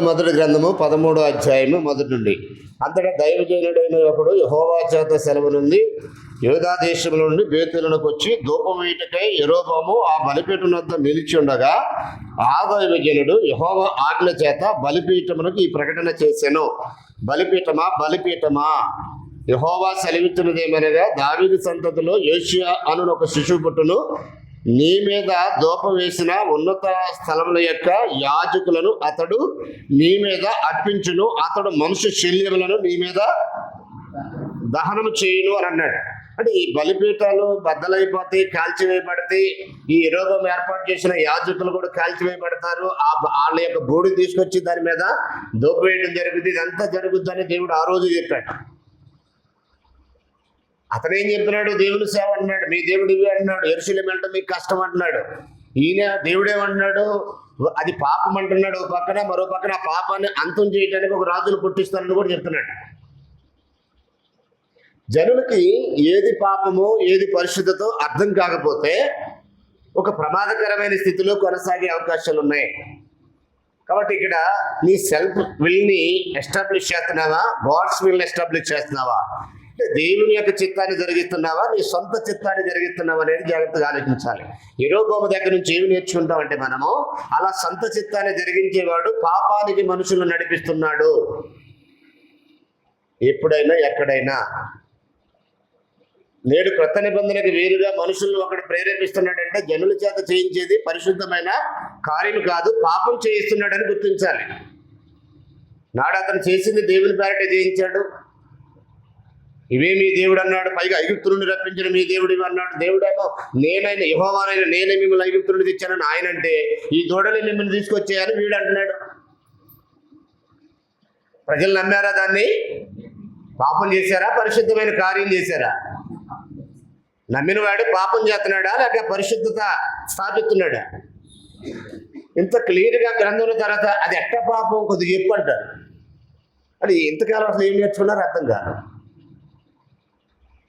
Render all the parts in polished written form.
మొదటి గ్రంథము 13వ అధ్యాయము మొదటి నుండి. అంతటా దైవజనుడైన ఒకడు యెహోవా చేత సెలవు నుండి యూదా దేశం నుండి బేతేలునకు వచ్చి ధూపం వేయుటకై యరొబాము ఆ బలిపీఠం వద్ద నిలిచి ఉండగా ఆ దైవజనుడు యెహోవా ఆజ్ఞ చేత బలిపీఠమునకు ఈ ప్రకటన చేసెను. బలిపీఠమా, బలిపీఠమా, యెహోవా సెలవిచ్చినదేమనగా, దావీదు సంతతిలో యోషియా అను ఒక శిశువు పుట్టును. నీ మీద ధూపం వేసిన ఉన్నత స్థలముల యొక్క యాజకులను అతడు నీ మీద అర్పించును. అతడు మనుష్య శల్యములను నీ మీద దహనము చేయును అని అన్నాడు. అంటే ఈ బలిపీఠాలు బద్దలైపోతాయి, కాల్చివేయబడతాయి. ఈ యెరొబాము ఏర్పాటు చేసిన యాజకులు కూడా కాల్చివేయబడతారు. వాళ్ళ యొక్క బూడి తీసుకొచ్చి దాని మీద ధూపం వేయడం జరుగుతుంది. ఇదంతా జరుగుతుందని దేవుడు ఆ రోజు చెప్పాడు. అతనేం చెప్తున్నాడు? దేవుని సేవ అంటున్నాడు, మీ దేవుడు ఇవి అంటున్నాడు, యెరూషలేము వెళ్ళడం మీకు కష్టం అంటున్నాడు. ఈయన దేవుడేమంటున్నాడు? అది పాపం అంటున్నాడు ఒక పక్కన, మరో పక్కన ఆ పాపాన్ని అంతం చేయడానికి ఒక రాజును పుట్టిస్తానని కూడా చెప్తున్నాడు. జనులకి ఏది పాపమో ఏది పరిశుద్ధతో అర్థం కాకపోతే ఒక ప్రమాదకరమైన స్థితిలో కొనసాగే అవకాశాలు ఉన్నాయి. కాబట్టి ఇక్కడ నీ సెల్ఫ్ విల్ని ఎస్టాబ్లిష్ చేస్తున్నావా, గాడ్స్ విల్ని ఎస్టాబ్లిష్ చేస్తున్నావా? దేవుని యొక్క చిత్తాన్ని జరిగిస్తున్నావా, నీ సొంత చిత్తాన్ని జరిగిస్తున్నావా అనేది జాగ్రత్తగా ఆలోచించాలి. యెరొబాము దగ్గర నుంచి ఏమి నేర్చుకుంటామంటే మనము, అలా సొంత చిత్తాన్ని జరిగించేవాడు పాపానికి మనుషులను నడిపిస్తున్నాడు. ఎప్పుడైనా ఎక్కడైనా నేడు క్రొత్త నిబంధనకు వేరుగా మనుషులను ఒకడు ప్రేరేపిస్తున్నాడంటే జనుల చేత చేయించేది పరిశుద్ధమైన కార్యం కాదు, పాపం చేయిస్తున్నాడని గుర్తించాలి. నాడు అతను చేసింది దేవుని పేరటే చేయించాడు. ఇవే మీ దేవుడు అన్నాడు, పైగా ఐగుప్తు నుండి రప్పించిన మీ దేవుడు ఇవి అన్నాడు. దేవుడేమో నేనైనా యెహోవానైనా నేనే మిమ్మల్ని ఐగుప్తు నుండి తెచ్చానని ఆయన అంటే, ఈ దూడలే మిమ్మల్ని తీసుకొచ్చాయని వీడు అంటున్నాడు. ప్రజలు నమ్మారా దాన్ని? పాపం చేశారా, పరిశుద్ధమైన కార్యం చేశారా? నమ్మిన వాడు పాపం చేస్తున్నాడా లేక పరిశుద్ధత స్థాపిస్తున్నాడా? ఇంత క్లియర్గా గ్రంథంలో తర్వాత అది ఎట్ట పాపం కొద్దిగా చెప్పు అంటారు. అది ఇంతకాలం అసలు ఏం నేర్చుకున్నారో అర్థం కాదు.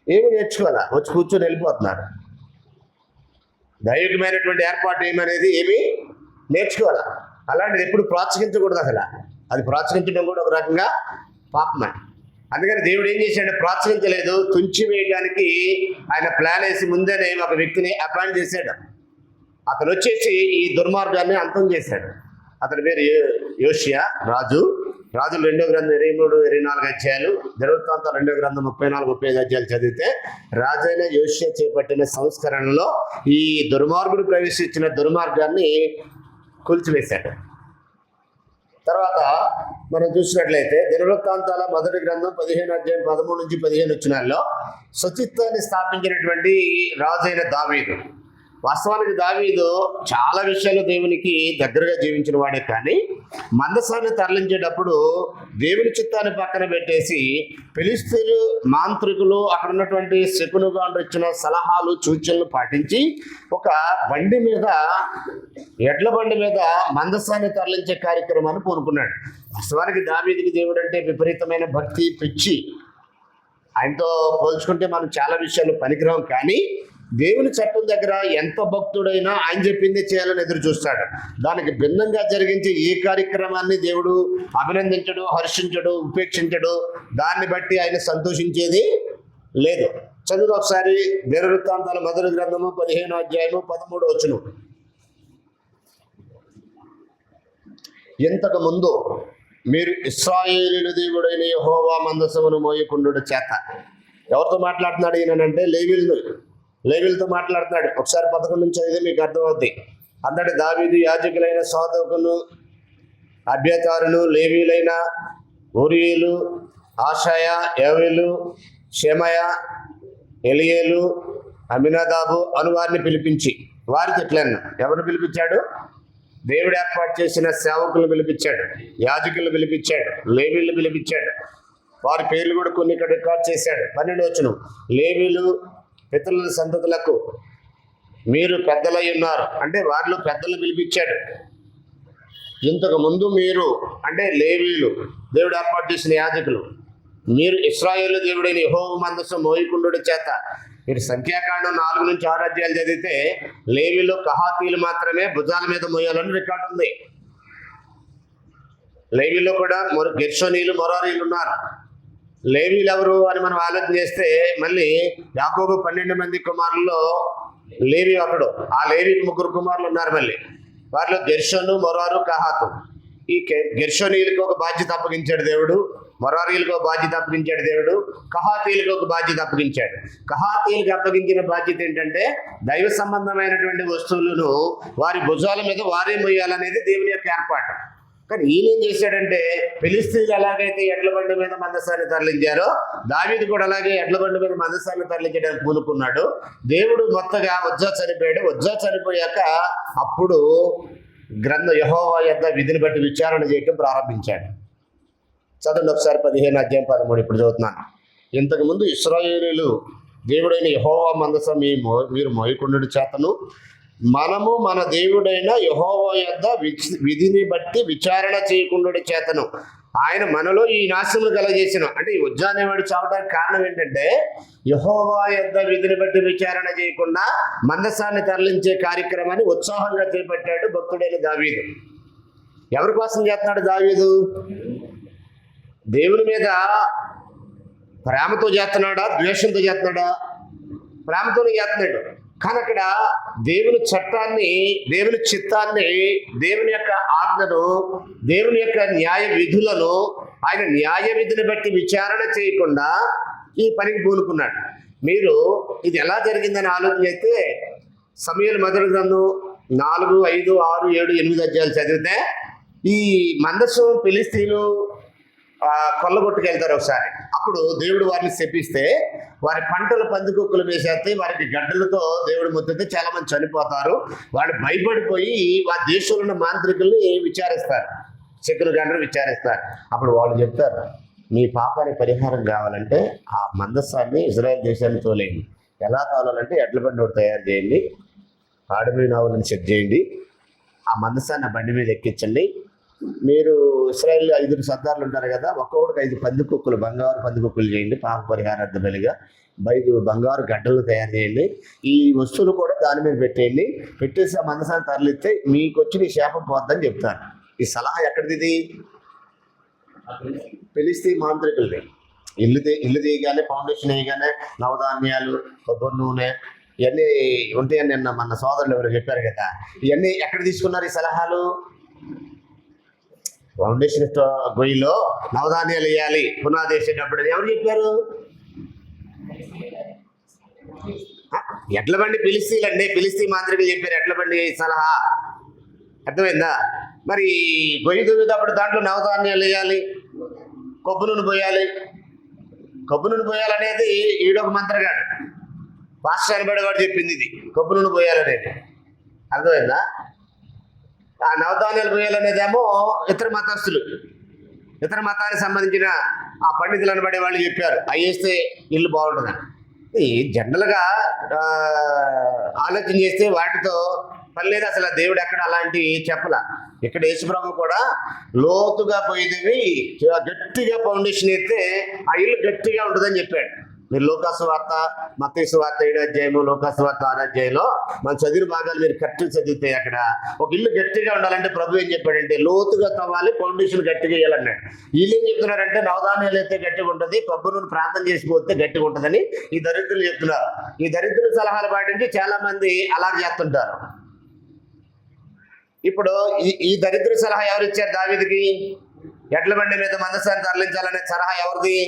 ఏమి నేర్చుకోవాలా, వచ్చి కూర్చొని వెళ్ళిపోతున్నారు. దైవికమైనటువంటి ఏర్పాటు ఏమనేది ఏమి నేర్చుకోవాలా. అలాంటిది ఎప్పుడు ప్రోత్సహించకూడదు. అసలు అది ప్రోత్సహించడం కూడా ఒక రకంగా పాపమే. అందుకని దేవుడు ఏం చేశాడు? ప్రోత్సహించలేదు, తుంచి వేయడానికి ఆయన ప్లాన్ వేసి ముందేనే ఒక వ్యక్తిని అపాయింట్ చేశాడు. అతను వచ్చేసి ఈ దుర్మార్గాన్ని అంతం చేశాడు. అతని పేరు యోషియా రాజు. రాజులు 2వ గ్రంథం 23, 24 అధ్యాయాలు, దినవృత్తాంతాలు 2వ గ్రంథం 34, 35 అధ్యాయాలు చదివితే రాజైన యోషియా చేపట్టిన సంస్కరణలో ఈ దుర్మార్గుడు ప్రవేశించిన దుర్మార్గాన్ని కూల్చివేశాడు. తర్వాత మనం చూసినట్లయితే దినవృత్తాంతాల మొదటి గ్రంథం 15 అధ్యాయం 13 నుంచి 15 వచనాల్లో శుచిత్వాన్ని స్థాపించినటువంటి రాజైన దావీదు. వాస్తవానికి దావీదు చాలా విషయాలు దేవునికి దగ్గరగా జీవించిన వాడే, కానీ మందసాన్ని తరలించేటప్పుడు దేవుని చిత్తాన్ని పక్కన పెట్టేసి ఫిలిష్తీయులు మాంత్రికులు అక్కడ ఉన్నటువంటి శకునుగాండ్రు ఇచ్చిన సలహాలు సూచనలు పాటించి ఒక బండి మీద, ఎడ్ల బండి మీద మందసాన్ని తరలించే కార్యక్రమాన్ని పూనుకున్నాడు. వాస్తవానికి దావీదుకి దేవుడు అంటే విపరీతమైన భక్తి, పిచ్చి. ఆయనతో పోల్చుకుంటే మనం చాలా విషయాలు పనికిరాం, కానీ దేవుని చట్టం దగ్గర ఎంత భక్తుడైనా ఆయన చెప్పిందే చేయాలని ఎదురు చూస్తాడు. దానికి భిన్నంగా జరిగించే ఏ కార్యక్రమాన్ని దేవుడు అభినందించడు, హర్షించడు, ఉపేక్షించడు. దాన్ని బట్టి ఆయన సంతోషించేది లేదు. చదువు ఒకసారి దినవృత్తాంతాల మొదటి గ్రంథము 15వ అధ్యాయము 13వ వచనం. ఇంతకు ముందు మీరు ఇశ్రాయేలీయుల దేవుడైన యెహోవా మందసమును మోయకుండుట చేత. ఎవరితో మాట్లాడుతున్నాడు ఈయనంటే? లేవీయులతో మాట్లాడుతున్నాడు. ఒకసారి 11 నుంచి 5 మీకు అర్థమవుద్ది. అందరి దావీదు యాజకులైన సాదోకును, అబ్యాతారును, లేవీయులైన ఊరీయేలు, ఆషాయ, యోవేలు, షెమయ, ఎలియేలు, అమినదాబు అను వారిని పిలిపించి వారి చెట్లను. ఎవరిని పిలిపించాడు? దేవుడు ఏర్పాటు చేసిన సేవకులను పిలిపించాడు, యాజకులను పిలిపించాడు, లేవీయులను పిలిపించాడు. వారి పేర్లు కూడా కొన్ని ఇక్కడ రికార్డ్ చేశాడు. 12వ వచనం, లేవీయులు పితరుల సంతతులకు మీరు పెద్దలై ఉన్నారు అంటే వారిలో పెద్దలు పిలిపించాడు. ఇంతకు ముందు మీరు అంటే లేవీయులు, దేవుడు ఏర్పాటు చేసిన యాజకులు, మీరు ఇశ్రాయేలు దేవుడైన యెహోవా మందసం మోయకుండుట చేత. మీరు సంఖ్యాకాండం 4 నుంచి 6 అధ్యాయాలు చదివితే లేవీయులు, కహాతీయులు మాత్రమే భుజాల మీద మోయాలని రికార్డు ఉంది. లేవీలో కూడా గెర్షోనీలు, మొరారీలు ఉన్నారు. లేవీలు ఎవరు అని మనం ఆలోచన చేస్తే మళ్ళీ యాకోబు 12 మంది కుమారుల్లో లేవి ఒకడు. ఆ లేవికి 3 కుమారులు ఉన్నారు. మళ్ళీ వారిలో గెర్షోను, మొరారు, కహాతు. ఈ గెర్షోనీలకు ఒక బాధ్యత అప్పగించాడు దేవుడు, మొరారీలకు ఒక బాధ్యత అప్పగించాడు దేవుడు, కహాతీలకు ఒక బాధ్యత అప్పగించాడు. కహాతీలకు అప్పగించిన బాధ్యత ఏంటంటే దైవ సంబంధమైనటువంటి వస్తువులను వారి భుజాల మీద వారే మొయ్యాలనేది దేవుని యొక్క ఏర్పాటు. కానీ ఈయన ఏం చేశాడంటే, ఫిలిస్తీన్లు ఎలాగైతే ఎడ్ల బండి మీద మందసాన్ని తరలించారో దావీదు కూడా అలాగే ఎడ్ల బండి మీద మందసాన్ని తరలించడానికి పూనుకున్నాడు. దేవుడు మొత్తగా ఉజ్జా చనిపోయాడు. ఉజ్జా చనిపోయాక అప్పుడు యెహోవా యొద్ద విధిని బట్టి విచారణ చేయటం ప్రారంభించాడు. చదవండి ఒకసారి 15 అధ్యాయం 13. ఇప్పుడు చదువుతున్నాను. ఇంతకుముందు ఇశ్రాయేలీయులు దేవుడైన యెహోవా మందసం మీరు మోయకుండుట చేతను మనము మన దేవుడైన యెహోవా యొద్ద విధిని బట్టి విచారణ చేయకుండుట చేతను ఆయన మనలో ఈ నాశనము కలగజేసిన. అంటే ఈ ఉజ్జా అనేవాడు చావడానికి కారణం ఏంటంటే యెహోవా యొద్ద విధిని బట్టి విచారణ చేయకుండా మందసాన్ని తరలించే కార్యక్రమాన్ని ఉత్సాహంగా చేపట్టాడు భక్తుడైన దావీదు. ఎవరి కోసం చేస్తున్నాడు దావీదు? దేవుని మీద ప్రేమతో చేస్తున్నాడా, ద్వేషంతో చేస్తున్నాడా? ప్రేమతోనే చేస్తున్నాడు. కానీ అక్కడ దేవుని చట్టాన్ని, దేవుని చిత్తాన్ని, దేవుని యొక్క ఆజ్ఞను, దేవుని యొక్క న్యాయ విధులను ఆయన న్యాయ విధిని బట్టి విచారణ చేయకుండా ఈ పనికి పూనుకున్నాడు. మీరు ఇది ఎలా జరిగిందని ఆలోచన చేస్తే సమూయేలు మొదటి గ్రంథం 4, 5, 6, 7, 8 అధ్యాయాలు చదివితే ఈ మందసం ఫిలిస్తీన్లు కొల్లగొట్టుకెళ్తారు ఒకసారి. అప్పుడు దేవుడు వారిని శపిస్తే వారి పంటలు పందికొక్కులు వేసేస్తే వారికి గడ్డలతో దేవుడు ముద్దితే చాలా మంది చనిపోతారు. వాళ్ళు భయపడిపోయి వారి దేశంలో ఉన్న మాంత్రికుల్ని విచారిస్తారు, శకుని గంటలు విచారిస్తారు. అప్పుడు వాళ్ళు చెప్తారు, మీ పాపానికి పరిహారం కావాలంటే ఆ మందస్సాన్ని ఇజ్రాయెల్ దేశాన్ని తోలేయండి. ఎలా తోలాలంటే ఎడ్ల బండి ఒకటి తయారు చేయండి, ఆడమి నావులను సెట్ చేయండి, ఆ మందస్సాన్ని ఆ బండి మీద ఎక్కించండి. మీరు ఇశ్రాయేల్ 5 సర్దార్లు ఉంటారు కదా, ఒక్కొక్కడికి 5 పందికొక్కులు, బంగారు పందికొక్కులు చేయండి పాప పరిహారార్థ బలిగా. 5 బంగారు గడ్డలు తయారు చేయండి. ఈ వస్తువులు కూడా దాని మీద పెట్టేయండి. పెట్టేసి ఆ మందసాన్ని తరలిస్తే మీకు వచ్చిన ఈ శాపం పోద్దని చెప్తారు. ఈ సలహా ఎక్కడిది? ఫిలిస్తీన్ మాంత్రికులది. ఇల్లు తీయగానే, ఫౌండేషన్ వేయగానే నవధాన్యాలు, కొబ్బరి నూనె ఇవన్నీ ఉంటాయని నిన్న మన సోదరులు ఎవరు చెప్పారు కదా. ఇవన్నీ ఎక్కడ తీసుకున్నారు ఈ సలహాలు? ఫౌండేషన్ గొయ్యిలో నవధాన్యాలు వేయాలి పునాది వేసేటప్పుడు ఎవరు చెప్పారు? ఎడ్ల బండి ఫిలిస్తీన్లండి, ఫిలిస్తీన్ మాంత్రికులు చెప్పారు ఎడ్ల బండి సలహా. అర్థమైందా? మరి గొయ్యి దువ్వేటప్పుడు దాంట్లో నవధాన్యాలు వేయాలి, కొబ్బు నూనె పోయాలి. కొబ్బు నూనె పోయాలనేది ఈడొక మంత్రగాడు, పాస్టర్ అనబడేవాడు చెప్పింది ఇది, కొబ్బు నూనె పోయాలనేది. అర్థమైందా? ఆ నవధాన్యాలు పోయాలనేదేమో ఇతర మతస్థులు, ఇతర మతానికి సంబంధించిన ఆ పండితులు అనబడే వాళ్ళు చెప్పారు, అవి వేస్తే ఇల్లు బాగుంటుందని. జనరల్గా ఆలోచన చేస్తే వాటితో పని లేదు. అసలు దేవుడు ఎక్కడ అలాంటి చెప్పలా. ఇక్కడ యేసుప్రభు కూడా లోతుగా పోయేది గట్టిగా ఫౌండేషన్ వేస్తే ఆ ఇల్లు గట్టిగా ఉంటుందని చెప్పాడు. మీరు లోకాసు వార్త, మత్తయి సువార్త 7వ అధ్యాయము, లోకాసు వార్త 6వ అధ్యాయంలో మనం చదివిన భాగాలు మీరు కరెక్ట్గా చదివితే అక్కడ ఒక ఇల్లు గట్టిగా ఉండాలంటే ప్రభు ఏం చెప్పాడంటే లోతుగా తవ్వాలి, ఫౌండేషన్ గట్టిగా వేయాలన్నాడు. వీళ్ళు ఏం చెప్తున్నారంటే నవధాన్యాలు అయితే గట్టిగా ఉంటుంది, కొబ్బరి నూనె ప్రార్థన చేసిపోతే గట్టిగా ఉంటుందని ఈ దరిద్రులు చెప్తున్నారు. ఈ దరిద్రుల సలహాలు పాటించి చాలా మంది అలా చేస్తుంటారు. ఇప్పుడు ఈ దరిద్ర సలహా ఎవరు ఇచ్చారు దావీదుకి? ఎడ్ల బండి మీద మందసాన్ని తరలించాలనే సలహా ఎవరిది?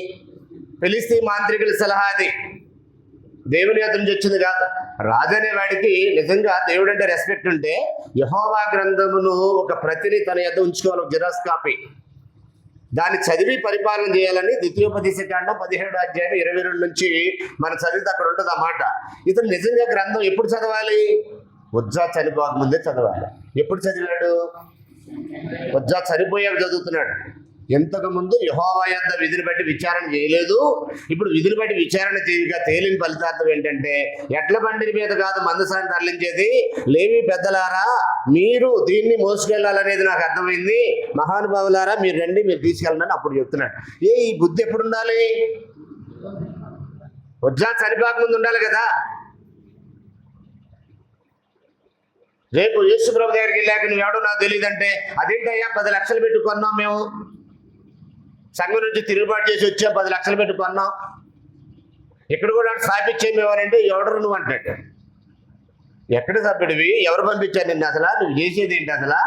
ఫిలిస్తీన్ మాంత్రికుల సలహా. అది దేవుని యొద్ద నుంచి వచ్చింది కాదు. రాజు అనే వాడికి నిజంగా దేవుడు అంటే రెస్పెక్ట్ ఉంటే యెహోవా గ్రంథమును ఒక ప్రతిని తన యొద్ద ఉంచుకోవాలి, జిరాక్స్ కాపీ. దాన్ని చదివి పరిపాలన చేయాలని ద్వితీయోపదేశకాండం 17వ అధ్యాయం 22 నుంచి మనం చదివితే అక్కడ ఉంటుంది ఆ మాట. ఇతను నిజంగా గ్రంథం ఎప్పుడు చదవాలి? ఉజ్జా చనిపోక ముందే చదవాలి. ఎప్పుడు చదివాడు? ఉజ్జా చనిపోయాక చదువుతున్నాడు. ఇంతకు ముందు యెహోవా యొద్ద విధిని బట్టి విచారణ చేయలేదు. ఇప్పుడు విధిని బట్టి విచారణ చేయగా తేలిన ఫలితార్థం ఏంటంటే ఎడ్ల బండి మీద కాదు మందసాన్ని తరలించేది, లేవి పెద్దలారా మీరు దీన్ని మోసుకెళ్ళాలనేది నాకు అర్థమైంది, మహానుభావులారా మీరు రండి, మీరు తీసుకెళ్ళండి అప్పుడు చెప్తున్నాడు. ఈ బుద్ధి ఎప్పుడు ఉండాలి? ఉజ్జా చనిపోక ముందు ఉండాలి కదా. రేపు యేసు ప్రభు దగ్గరికి వెళ్ళాక నువ్వు ఎవడో నాకు తెలియదంటే, అదేంటయ్యా 10 లక్షలు పెట్టి కొన్నాం, మేము సంఘం నుంచి తిరుగుబాటు చేసి వచ్చాం, 10 లక్షలు పెట్టి కొన్నాం, ఇక్కడ కూడా స్థాపించేమేవారంటే ఎవడరు నువ్వు అంటాడు. ఎక్కడ సభ్యుడివి, ఎవరు పంపించారు నిన్ను, అసలు నువ్వు చేసేది ఏంటి, అసలు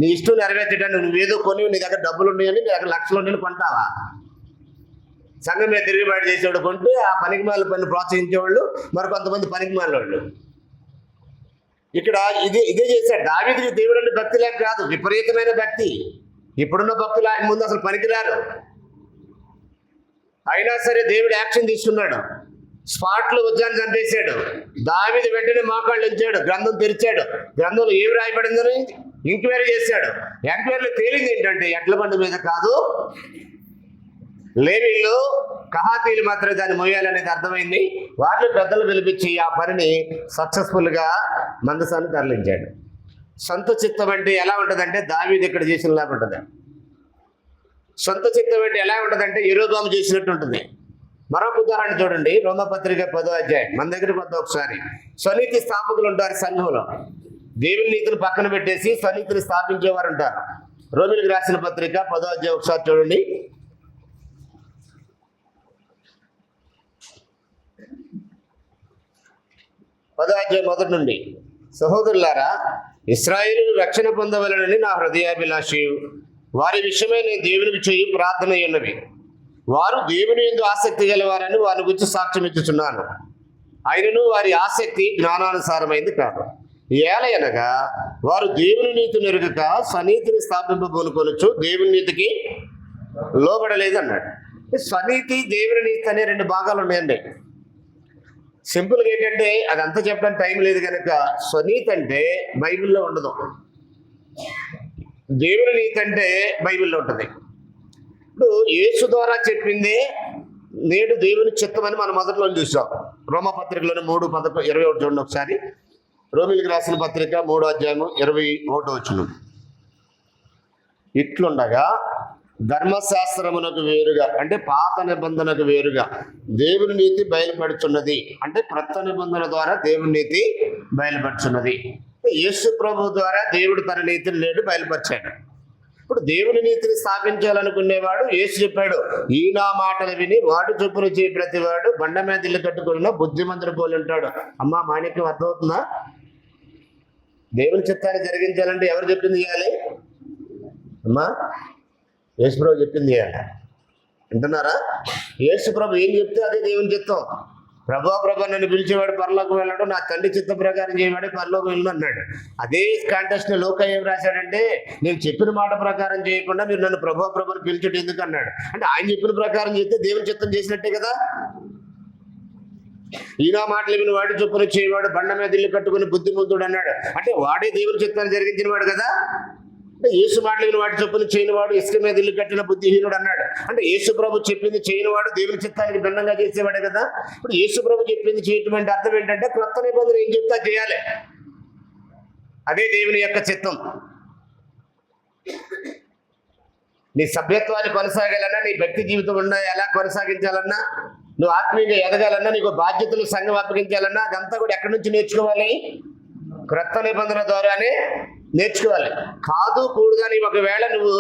నీ ఇష్టం నెరవేర్చడానికి నువ్వేదో కొని నీ దగ్గర డబ్బులు ఉన్నాయని నీ దగ్గర లక్షలు ఉన్నాయని కొంటావా? సంఘం మీద తిరుగుబాటు చేసేవాడు కొంటే ఆ పనికిమాల పని ప్రోత్సహించేవాళ్ళు మరి కొంతమంది పనికిమాల వాళ్ళు. ఇక్కడ ఇదే చేశాడు. దావీదుకి దేవుడు అంటే భక్తి లేక కాదు, విపరీతమైన భక్తి. ఇప్పుడున్న భక్తులు ఆయన ముందు అసలు పనికిరారు. అయినా సరే దేవుడు యాక్షన్ తీసుకున్నాడు. స్పాట్లో ఉద్యాన్ని చంపేశాడు. దావీదు వెంటనే మోకాళ్ళు ఉంచాడు, గ్రంథం తెరిచాడు. గ్రంథంలో ఏమి రాయబడిందని ఎంక్వైరీ చేశాడు. ఎంక్వైరీలో తేలింది ఏంటంటే ఎడ్ల బండి మీద కాదు, లేవీళ్ళు కహాతీలు మాత్రమే దాన్ని మోయాలనేది అర్థమైంది. వాళ్ళు పెద్దలు పిలిపించి ఆ పనిని సక్సెస్ఫుల్గా మందసాన్ని తరలించాడు. సొంత చిత్తం అంటే ఎలా ఉంటుందంటే దావీదు ఇక్కడ చేసినలాగా ఉంటుంది. సొంత చిత్తం అంటే ఎలా ఉంటుందంటే యెరోబాము చేసినట్టు ఉంటుంది. మరొక ఉదాహరణ చూడండి, రోమపత్రిక 10వ అధ్యాయం. మన దగ్గరికి వద్ద ఒకసారి. స్వనీతి స్థాపకులు ఉంటారు సంఘంలో. దేవుని నీతిని పక్కన పెట్టేసి స్వనీతిని స్థాపించేవారు ఉంటారు. రోమిలకు రాసిన పత్రిక 10వ అధ్యాయం ఒకసారి చూడండి. 10వ అధ్యాయం మొదటి నుండి. సహోదరులారా, ఇశ్రాయేలు రక్షణ పొందవలనని నా హృదయాభిలాషయు, వారి విషయమై నేను దేవునికి చేయి ప్రార్థన ఉన్నవి. వారు దేవుని యందు ఆసక్తి గలవారని వారి గురించి సాక్ష్యం ఇచ్చుచున్నాను. అయినను వారి ఆసక్తి జ్ఞానానుసారమైంది కాదు. ఏలయనగా వారు దేవుని నీతి నెరుగక స్వనీతిని స్థాపింపబోనుకొనొచ్చు, దేవుని నీతికి లోబడలేదు అన్నాడు. స్వనీతి, దేవుని నీతి అనే 2 భాగాలు ఉన్నాయండి. సింపుల్గా ఏంటంటే అదంతా చెప్పడానికి టైం లేదు కనుక, స్వనీతి అంటే బైబిల్లో ఉండదు, దేవుని నీతి అంటే బైబిల్లో ఉంటుంది. ఇప్పుడు యేసు ద్వారా చెప్పిందే నేడు దేవుని చిత్తం అని మనం మొదట్లో చూసాం. రోమపత్రికలోని 3:21 చూడండి ఒకసారి. రోమిలకు రాసిన పత్రిక 3వ అధ్యాయము 21 ఇట్లుండగా ధర్మశాస్త్రమునకు వేరుగా అంటే పాత నిబంధనకు వేరుగా దేవుని నీతి బయలుపడుచున్నది. అంటే క్రొత్త నిబంధన ద్వారా దేవుని నీతి బయలుపడుచున్నది. యేసు ప్రభు ద్వారా దేవుడు తన నీతిని నేడు బయలుపరిచాడు. ఇప్పుడు దేవుని నీతిని స్థాపించాలనుకునేవాడు యేసు చెప్పాడు, ఈ నా మాటలు విని వాడు చొప్పున చేయి ప్రతివాడు బండ మీద ఇల్లు కట్టుకున్న బుద్ధిమంతుడు పోలి ఉంటాడు. అమ్మా మాణిక్యం అర్థమవుతుందా? దేవుని చిత్తాన్ని జరిగించాలంటే ఎవరు చెప్పింది చేయాలి? అమ్మా యేసుప్రభు చెప్పింది చేయాలి. వింటున్నారా? యేసుప్రభు ఏం చెప్తే అదే దేవుని చిత్తం. ప్రభా నన్ను పిలిచేవాడు పరలోకం వెళ్ళాడు, నా తండ్రి చిత్త ప్రకారం చేయవాడే పరలోకం వెళ్ళు అన్నాడు. అదే కాంటెక్స్ట్లో లోక ఏం రాశాడంటే, నేను చెప్పిన మాట ప్రకారం చేయకుండా మీరు నన్ను ప్రభుని పిలిచడం ఎందుకు అన్నాడు. అంటే ఆయన చెప్పిన ప్రకారం చేస్తే దేవుని చిత్తం చేసినట్టే కదా. ఈనా మాటలు విని వాడి చొప్పున చేయవాడు బండ మీద ఇల్లు కట్టుకుని బుద్ధిమంతుడు అన్నాడు. అంటే వాడే దేవుని చిత్తాన్ని జరిగించిన వాడు కదా. అంటే యేసు మాటలు విని వాటి చొప్పున చేయనివాడు ఇసుక మీద ఇల్లు కట్టిన బుద్ధిహీనుడు అన్నాడు. అంటే యేసు ప్రభు చెప్పింది చేయనివాడు దేవుని చిత్తానికి భిన్నంగా చేసేవాడే కదా. ఇప్పుడు యేసు ప్రభు చెప్పింది చేయటం అంటే అర్థం ఏంటంటే క్రొత్త నిబంధన ఏం చెప్తా చేయాలి, అదే దేవుని యొక్క చిత్తం. నీ సభ్యత్వాన్ని కొనసాగాలన్నా, నీ భక్తి జీవితం ఉన్నా ఎలా కొనసాగించాలన్నా, నువ్వు ఆత్మీయంగా ఎదగాలన్నా, నీకు బాధ్యతలు సంఘం అప్పగించాలన్నా అదంతా కూడా ఎక్కడి నుంచి నేర్చుకోవాలి? క్రొత్త నిబంధన ద్వారానే నేర్చుకోవాలి. కాదు కూడదని ఒకవేళ నువ్వు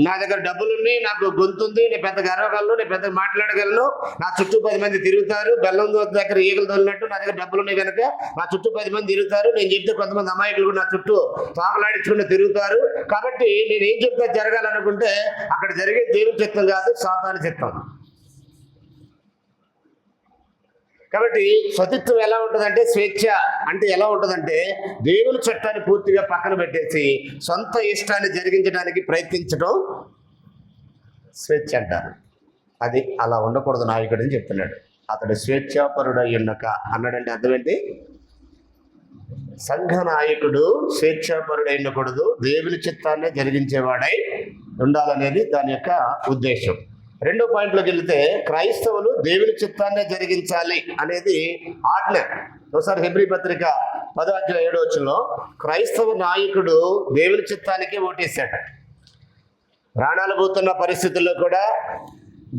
నా దగ్గర డబ్బులున్నాయి, నాకు గొంతుంది, నేను పెద్ద గర్వగలను, నేను పెద్ద మాట్లాడగలను, నా చుట్టూ 10 మంది తిరుగుతారు, బెల్లం దగ్గర ఈగలు తోలినట్టు నా దగ్గర డబ్బులు ఉన్నాయి కనుక నా చుట్టూ 10 మంది తిరుగుతారు, నేను చెప్తే కొంతమంది అమాయకులు కూడా నా చుట్టూ తాకలాడించుకుని తిరుగుతారు, కాబట్టి నేను ఏం చెప్తే జరగాలనుకుంటే అక్కడ జరిగే దేవుని చిత్తం కాదు, సాతాను చిత్తం. కాబట్టి స్వతిత్వం ఎలా ఉంటుందంటే, స్వేచ్ఛ అంటే ఎలా ఉంటుందంటే దేవుని చట్టాన్ని పూర్తిగా పక్కన పెట్టేసి సొంత ఇష్టాన్ని జరిగించడానికి ప్రయత్నించడం స్వేచ్ఛ అంటారు. అది అలా ఉండకూడదు నాయకుడు అని చెప్తున్నాడు. అతడు స్వేచ్ఛాపరుడై ఉన్నక అన్నాడంటే అర్థం ఏంటి? సంఘ నాయకుడు స్వేచ్ఛాపరుడై ఉండకూడదు, దేవుని చిత్తాన్ని జరిగించేవాడై ఉండాలనేది దాని యొక్క ఉద్దేశం. 2వ పాయింట్లోకి వెళితే క్రైస్తవులు దేవుని చిత్తాన్నే జరిగించాలి అనేది ఆజ్ఞ. ఒకసారి హెబ్రీ పత్రిక 10వ అధ్యాయం 7వ వచనంలో క్రైస్తవ నాయకుడు దేవుని చిత్తానికే ఓటేశాడు. ప్రాణాలు పోతున్న పరిస్థితుల్లో కూడా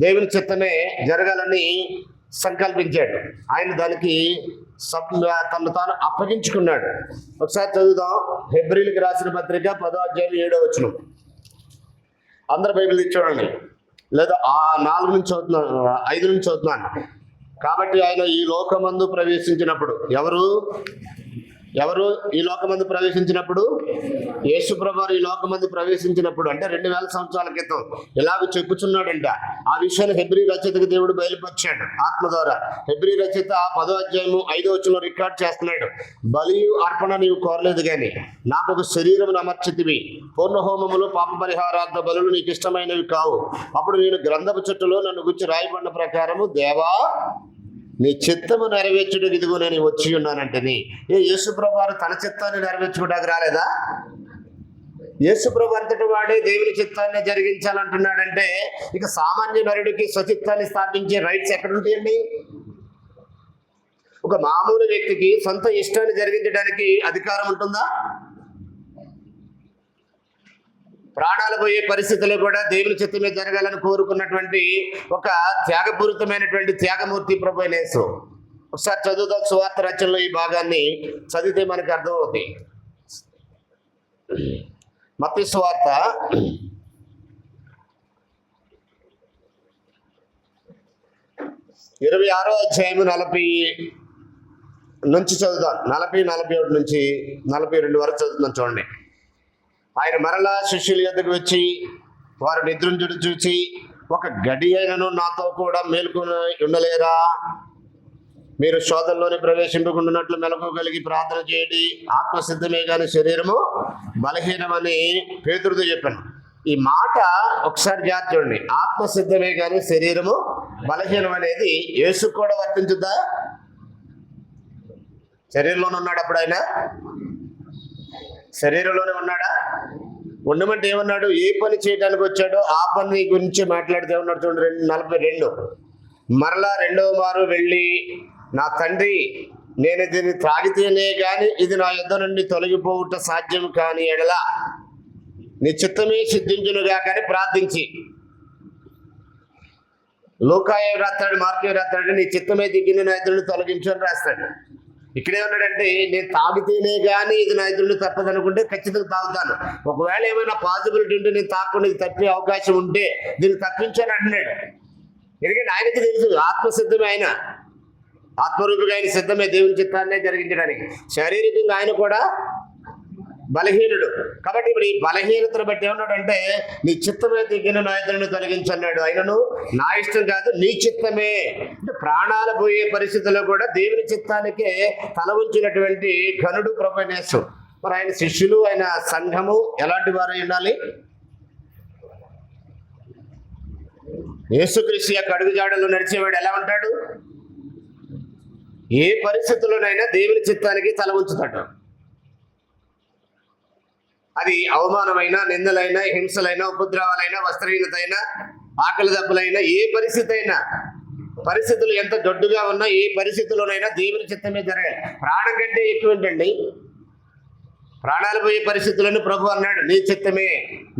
దేవుని చిత్తమే జరగాలని సంకల్పించాడు. ఆయన దానికి తను తాను అప్పగించుకున్నాడు. ఒకసారి చదువుదాం. హెబ్రీలకు రాసిన పత్రిక 10వ అధ్యాయం 7వ వచనం. అందరు బైబిల్ చూడండి, లేదా 4 నుంచి చదువుతున్నాను, 5 నుంచి చదువుతున్నాను. కాబట్టి ఆయన ఈ లోకమందు ప్రవేశించినప్పుడు, ఎవరు ఈ లోకమందు ప్రవేశించినప్పుడు? యేసు ప్రభువారు ఈ లోకమందు ప్రవేశించినప్పుడు, అంటే 2000 సంవత్సరాల క్రితం ఇలాగ చెప్పుచున్నాడంట. ఆ విషయాన్ని హెబ్రీ రచయితకు దేవుడు బయలుపరిచాడు ఆత్మ ద్వారా. హెబ్రీ రచయిత 10వ అధ్యాయము 5వ వచనంలో రికార్డ్ చేస్తున్నాడు. బలియు అర్పణ నీవు కోరలేదు గాని నాకు ఒక శరీరమును అమర్చితివి, పూర్ణ హోమములు పాప పరిహారార్థ బలులు నీకు ఇష్టమైనవి కావు. అప్పుడు నేను గ్రంథపు చుట్టలో నన్ను గురించి రాయబడిన ప్రకారము, దేవా నీ చిత్తము నెరవేర్చుడు ఇదిగో నేను వచ్చి ఉన్నానంటని. యేసు ప్రభువారు తన చిత్తాన్ని నెరవేర్చుకోవడానికి రాలేదా? యేసు ప్రభు అంతటి వాడే దేవుని చిత్తాన్ని జరిగించాలంటున్నాడంటే ఇక సామాన్య నరుడికి స్వచిత్తాన్ని స్థాపించే రైట్స్ ఎక్కడ ఉంటాయండి? ఒక మామూలు వ్యక్తికి సొంత ఇష్టాన్ని జరిగించడానికి అధికారం ఉంటుందా? ప్రాణాలు పోయే పరిస్థితుల్లో కూడా దేవుని చిత్తమే జరగాలని కోరుకున్నటువంటి ఒక త్యాగపూరితమైనటువంటి త్యాగమూర్తి ప్రభువైన యేసు. ఒకసారి చదువుదాం సువార్త రచనలో ఈ భాగాన్ని చదివితే మనకు అర్థమవుతుంది. మత్తయి సువార్త 26వ అధ్యాయము 40 నుంచి చదువుదాం. 40, 41 నుంచి 42 వరకు చదువుదాం. చూడండి. ఆయన మరలా శిష్యుల యొద్దకు వచ్చి వారు నిద్రించుట చూసి, ఒక గడి అయినను నాతో కూడా మేలుకొని ఉండలేరా? మీరు శోధనలోని ప్రవేశింపకుండానట్లు మెలకువగలిగి ప్రార్థన చేయండి. ఆత్మసిద్ధమే కానీ శరీరము బలహీనమని పేతురుతో చెప్పాను. ఈ మాట ఒకసారి జాగ్రత్త చూడండి. ఆత్మసిద్ధమే కానీ శరీరము బలహీనం అనేది యేసుకు కూడా వర్తించుద్దా? శరీరంలోనే ఉన్నాడు అప్పుడు ఆయన? శరీరంలోనే ఉన్నాడా? ఉండమంటే ఏమన్నాడు? ఏ పని చేయడానికి వచ్చాడో ఆ పని గురించి మాట్లాడితే ఉన్నాడు. చూడండి 42. మరలా 2వ మారు వెళ్ళి, నా తండ్రి, నేను దీన్ని త్రాగితేనే గాని ఇది నా యుద్ధ నుండి తొలగిపోవుట సాధ్యం కాని ఎడల నీ చిత్తమే సిద్ధించునుగా కానీ ప్రార్థించి. లూకాయే రాస్తాడు, మార్కే రాస్తాడు, నీ చిత్తమే దిగిన నా యుద్ధ నుండి తొలగించు అని రాస్తాడు. ఇక్కడేమన్నాడంటే, నేను తాగితేనే కానీ ఇది నా ఎదురుని తప్పదనుకుంటే ఖచ్చితంగా తాగుతాను. ఒకవేళ ఏమైనా పాసిబిలిటీ ఉంటే నేను తాకుండా ఇది తప్పే అవకాశం ఉంటే దీన్ని తప్పించాను అంటున్నాడు. ఎందుకంటే ఆయనకి తెలుసు ఆత్మసిద్ధమే, ఆయన ఆత్మరూపిగా ఆయన సిద్ధమే దేవుని చిత్తాన్నే జరిగించడానికి. శారీరకంగా ఆయన కూడా బలహీనుడు. కాబట్టి ఇప్పుడు ఈ బలహీనతను బట్టి ఏమన్నాడంటే, నీ చిత్తమే దిగిన నా ఎదురుని తొలగించన్నాడు. ఆయనను నా ఇష్టం కాదు నీ చిత్తమే. అంటే ప్రాణాలు పోయే పరిస్థితుల్లో కూడా దేవుని చిత్తానికే తల ఉంచినటువంటి ఘనుడు ప్రభువైన యేసు. మరి ఆయన శిష్యులు, ఆయన సంఘము ఎలాంటి వారై ఉండాలి? యేసుక్రీస్తు యొక్క అడుగుజాడల్లో నడిచేవాడు ఎలా ఉంటాడు? ఏ పరిస్థితుల్లోనైనా దేవుని చిత్తానికి తల ఉంచుతాడు. అది అవమానమైనా, నిందలైనా, హింసలైనా, ఉపద్రవాలైనా, వస్త్రహీనతైనా, ఆకలి దప్పులైనా, ఏ పరిస్థితి అయినా, పరిస్థితులు ఎంత దొడ్డుగా ఉన్నా ఏ పరిస్థితుల్లోనైనా దేవుని చిత్తమే జరగాలి. ప్రాణం కంటే ఎక్కువ ఏంటండి? ప్రాణాలు పోయే పరిస్థితులను ప్రభు అన్నాడు, నీ చిత్తమే,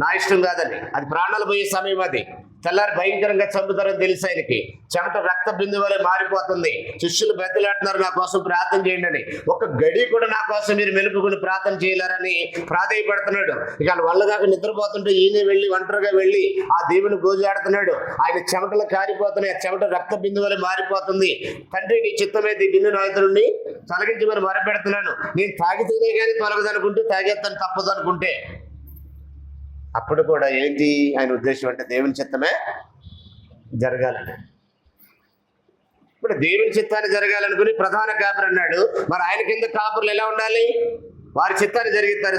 నా ఇష్టం కాదని. అది ప్రాణాలు పోయే సమయం. అది తెల్లారి భయంకరంగా చంపుతారని తెలుసు ఆయనకి. చెమట రక్త బిందు వలె మారిపోతుంది. శిష్యులు బెత్తలాడుతున్నారు, నా కోసం ప్రార్థన చేయండి అని. ఒక గడి కూడా నా కోసం మీరు మెలుపుకుని ప్రార్థన చేయలేరని ప్రాధేయపడుతున్నాడు. ఇక వాళ్ళ దాకా నిద్రపోతుంటే ఈయన వెళ్ళి ఒంటరిగా వెళ్ళి ఆ దేవుని గోజాడుతున్నాడు. ఆయన చెమటలు కారిపోతున్నాయి, ఆ చెమట రక్త బిందు వలె మారిపోతుంది. తండ్రి, నీ చిత్తమైతే గిన్నె నాయకుడిని తొలగించి మరి మొరపెడుతున్నాను. నేను తాగితేనే కానీ తొలగదనుకుంటే, తాగేస్తాను తప్పదు అనుకుంటే, అప్పుడు కూడా ఏంటి ఆయన ఉద్దేశం అంటే దేవుని చిత్తమే జరగాలని. ఇప్పుడు దేవుని చిత్తాన్ని జరగాలనుకుని ప్రధాన కాపరి అన్నాడు. మరి ఆయన కింద కాపురులు ఎలా ఉండాలి? వారి చిత్తాన్ని జరిగిస్తారు.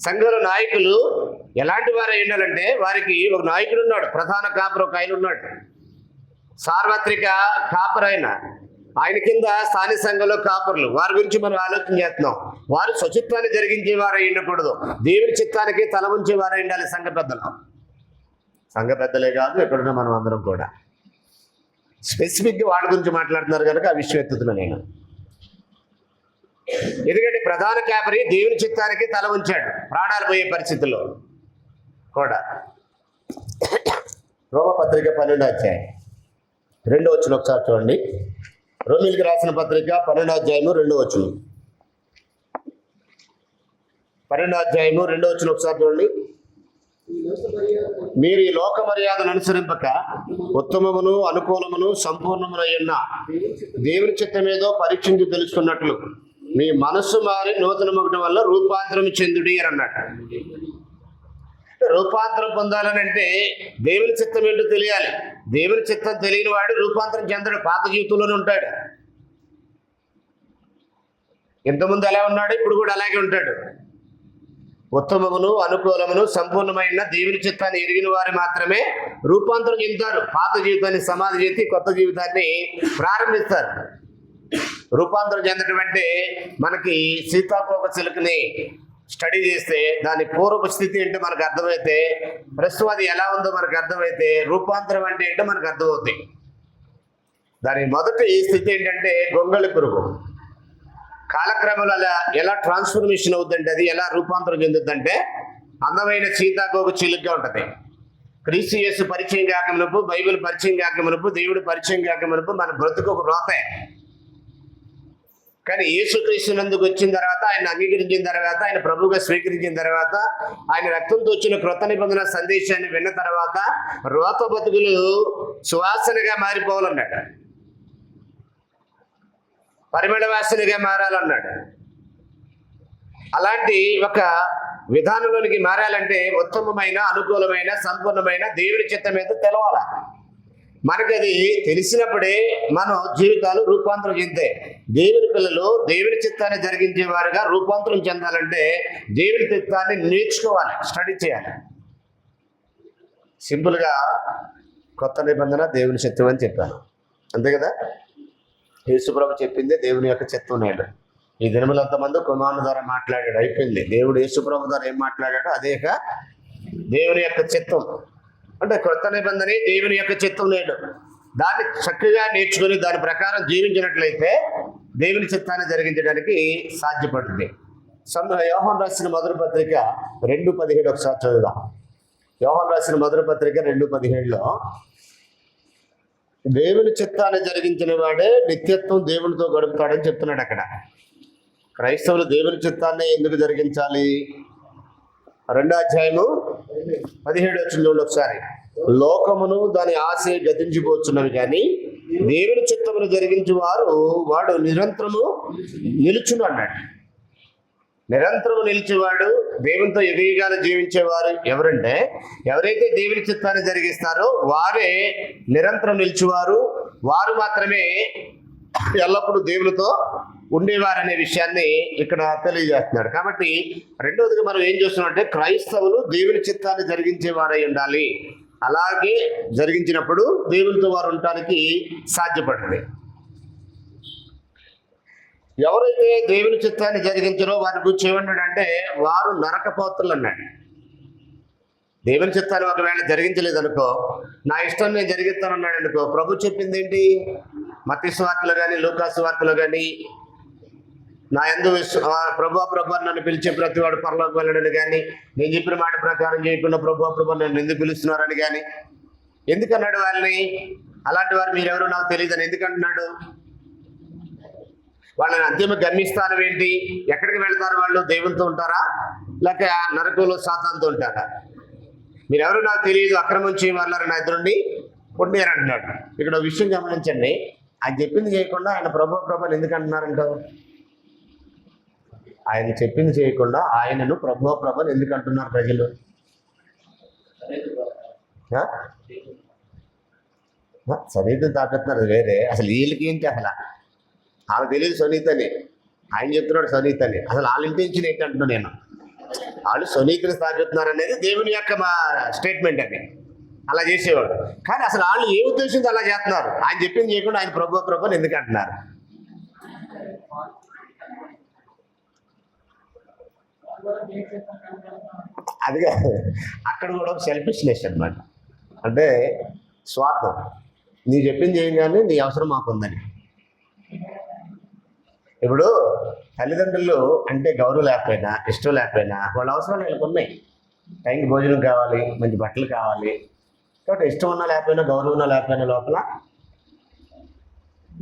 సంఘంలో నాయకులు ఎలాంటి వారు ఉండాలంటే, వారికి ఒక నాయకుడు ఉన్నాడు, ప్రధాన కాపరు ఒక ఆయన ఉన్నాడు, సార్వత్రిక కాపరు ఆయన కింద స్థానిక సంఘంలో కాపర్లు. వారి గురించి మనం ఆలోచన చేస్తున్నాం. వారు స్వచిత్వాన్ని జరిగించే వారు ఉండకూడదు, దేవుని చిత్తానికి తల ఉంచే వారు ఉండాలి. సంఘ పెద్దలే కాదు, ఎక్కడున్నా మనం అందరం కూడా స్పెసిఫిక్గా వాళ్ళ గురించి మాట్లాడుతున్నారు కనుక ఆ విషయం ఎత్తుతున్నా నేను. ఎందుకంటే ప్రధాన కాపరి దేవుని చిత్తానికి తల ఉంచాడు ప్రాణాలు పోయే పరిస్థితుల్లో కూడా. రోమపత్రిక 12వ అధ్యాయం 2వ వచనం ఒకసారి చూడండి. రోమిలికి రాసిన పత్రిక 12వ అధ్యాయము 2వ వచనం. 12వ అధ్యాయము 2వ వచనం ఒకసారి చూడండి. మీరు ఈ లోక మర్యాదను అనుసరింపక ఉత్తమమును అనుకూలమును సంపూర్ణమునైన దేవుని చిత్తమేదో పరీక్షించి తెలుసుకున్నట్లు మీ మనస్సు మారి నూతనమగటం వల్ల రూపాంతరం చెందుడి అని అన్నాడు. రూపాంతరం పొందాలని అంటే దేవుని చిత్తం ఏంటో తెలియాలి. దేవుని చిత్తం తెలియని వాడు రూపాంతరం చెందడు, పాత జీవితంలోనే ఉంటాడు. ఇంతకుముందు ఎలా ఉన్నాడు, ఇప్పుడు కూడా అలాగే ఉంటాడు. ఉత్తమమును అనుకూలమును సంపూర్ణమైన దేవుని చిత్తాన్ని ఎరిగిన వారు మాత్రమే రూపాంతరం చెందుతారు. పాత జీవితాన్ని సమాధి చేసి కొత్త జీవితాన్ని ప్రారంభిస్తారు. రూపాంతరం చెందడం అంటే మనకి సీతాకోక చిలుకని స్టడీ చేస్తే దాని పూర్వపు స్థితి ఏంటో మనకు అర్థమైతే, ప్రస్తుతం అది ఎలా ఉందో మనకు అర్థమైతే, రూపాంతరం అంటే ఏంటో మనకు అర్థమవుతాయి. దాని మొదటి స్థితి ఏంటంటే గొంగళి పురుగు. కాలక్రమంలో ఎలా ట్రాన్స్ఫర్మేషన్ అవుతుందంటే, అది ఎలా రూపాంతరం చెందుతుందంటే అందమైన సీతాకోక చిలుకగా ఉంటుంది. క్రీస్తు యేసు పరిచయం కాకమునుపు, బైబిల్ పరిచయం కాకమునుపు, దేవుడు పరిచయం కాకమునుపు మన బ్రతుకు ఒక రోతే. కానీ యేసుక్రీస్తునందుకు వచ్చిన తర్వాత, ఆయన అంగీకరించిన తర్వాత, ఆయన ప్రభువుగా స్వీకరించిన తర్వాత, ఆయన రక్తంతో వచ్చిన క్రొత్త నిబంధన సందేశాన్ని విన్న తర్వాత రోత బతుకులు సువాసనగా మారిపోవాలన్నాడు, పరిమళ వాసనగా మారాలన్నాడు. అలాంటి ఒక విధానంలోనికి మారాలంటే ఉత్తమమైన అనుకూలమైన సంపూర్ణమైన దేవుని చిత్తం మీద తెలవాలి. మనకది తెలిసినప్పుడే మన జీవితాలు రూపాంతరం చెందాయి. దేవుని పిల్లలు దేవుని చిత్తాన్ని జరిగించేవారుగా రూపాంతరం చెందాలంటే దేవుని చిత్తాన్ని నేర్చుకోవాలి, స్టడీ చేయాలి. సింపుల్గా కొత్త నిబంధన దేవుని చిత్తం అని చెప్పాను, అంతే కదా. యేసుప్రభు చెప్పిందే దేవుని యొక్క చిత్తం నేడు. ఈ దినములంతమంది కుమారుని ద్వారా మాట్లాడాడు, అయిపోయింది. దేవుడు యేసుప్రభు ద్వారా ఏం మాట్లాడాడో అదే దేవుని యొక్క చిత్తం. అంటే కొత్త నిబంధన దేవుని యొక్క చిత్తం నేడు. దాన్ని చక్కగా నేర్చుకుని దాని ప్రకారం జీవించినట్లయితే దేవుని చిత్తాన్ని జరిగించడానికి సాధ్యపడుతుంది. యోహాను రాసిన మొదటి పత్రిక 2:17 ఒకసారి చదువుదాం. యోహాను రాసిన మొదటి పత్రిక 2:17లో దేవుని చిత్తాన్ని జరిగించిన వాడే నిత్యత్వం దేవునితో గడుపుతాడని చెప్తున్నాడు. అక్కడ క్రైస్తవులు దేవుని చిత్తాన్ని ఎందుకు జరిగించాలి? 2వ అధ్యాయము 17 వచ్చింది చూడండి ఒకసారి. లోకమును దాని ఆశ గతించిపోతున్నవి కానీ దేవుని చిత్తమును జరిగించే వాడు నిరంతరము నిలుచును అన్నాడు. నిరంతరము నిలిచేవాడు, దేవునితో ఎదుగుగానే జీవించేవారు ఎవరంటే, ఎవరైతే దేవుని చిత్తాన్ని జరిగిస్తారో వారే నిరంతరం నిలిచేవారు, వారు మాత్రమే ఎల్లప్పుడూ దేవునితో ఉండేవారనే విషయాన్ని ఇక్కడ తెలియజేస్తున్నాడు. కాబట్టి రెండవదిగా మనం ఏం చేస్తున్నామంటే, క్రైస్తవులు దేవుని చిత్తాన్ని జరిగించేవారై ఉండాలి. అలాగే జరిగించినప్పుడు దేవునితో వారు ఉండటానికి సాధ్యపడుతుంది. ఎవరైతే దేవుని చిత్తాన్ని జరిగించారో వారి గురించి ఏమన్నాడంటే, వారు నరకపాత్రులు అన్నాడు. దేవుని చిత్తాన్ని ఒకవేళ జరిగించలేదనుకో, నా ఇష్టం నేను జరిగిస్తానన్నాడు అనుకో, ప్రభు చెప్పింది ఏంటి? మత్తయి సువార్తలో కానీ లూకా సువార్తలో కానీ, నా యందు ప్రభు నన్ను పిలిచే ప్రతి వాడు పరలోకి వెళ్ళడని కానీ, నేను చెప్పిన మాట ప్రకారం చేయకుండా ప్రభు నన్ను ఎందుకు పిలుస్తున్నారని కానీ, ఎందుకన్నాడు వాళ్ళని? అలాంటి వారు మీరెవరో నాకు తెలియదని ఎందుకంటున్నాడు? వాళ్ళని అంతిమ గమ్యస్థానం ఏంటి? ఎక్కడికి వెళ్తారు వాళ్ళు? దేవునితో ఉంటారా, లేక నరకంలో సాతానుతో ఉంటారా? మీరెవరు నాకు తెలియదు, అక్రమం చేయవాళ్ళని నా ఎదురుండి పుణ్యారు అంటున్నాడు. ఇక్కడ విషయం గమనించండి, ఆయన చెప్పింది చేయకుండా ఆయన ప్రభుని ఎందుకు అంటున్నారంటావు? ఆయన చెప్పింది చేయకుండా ఆయనను ప్రభుని ఎందుకు అంటున్నారు ప్రజలు? సన్నిహితం తాపెత్తున్నారు వేరే. అసలు వీళ్ళకి ఏంటి? అసలు వాళ్ళకి తెలియదు సునీతని, ఆయన చెప్తున్నాడు సునీతని. అసలు వాళ్ళ ఇంటెన్షన్ ఏంటంటున్నా నేను, వాళ్ళు సునీతిని స్థాపిస్తున్నారు అనేది దేవుని యొక్క మా స్టేట్మెంట్. అది అలా చేసేవాడు. కానీ అసలు వాళ్ళు ఏ ఉద్దేశంతో అలా చేస్తున్నారు? ఆయన చెప్పింది చేయకుండా ఆయన ప్రభుని ఎందుకు అంటున్నారు? అదిగా అక్కడ కూడా ఒక సెల్ఫిష్నెస్ అనమాట. అంటే స్వార్థం. నీ చెప్పింది చేయగానే నీ అవసరం మాకుందని. ఇప్పుడు తల్లిదండ్రులు అంటే గౌరవం లేకపోయినా ఇష్టం లేకపోయినా వాళ్ళ అవసరాలు వీళ్ళకి ఉన్నాయి. టైంకి భోజనం కావాలి, మంచి బట్టలు కావాలి. కాబట్టి ఇష్టం ఉన్నా లేకపోయినా, గౌరవం ఉన్నా లేకపోయినా లోపల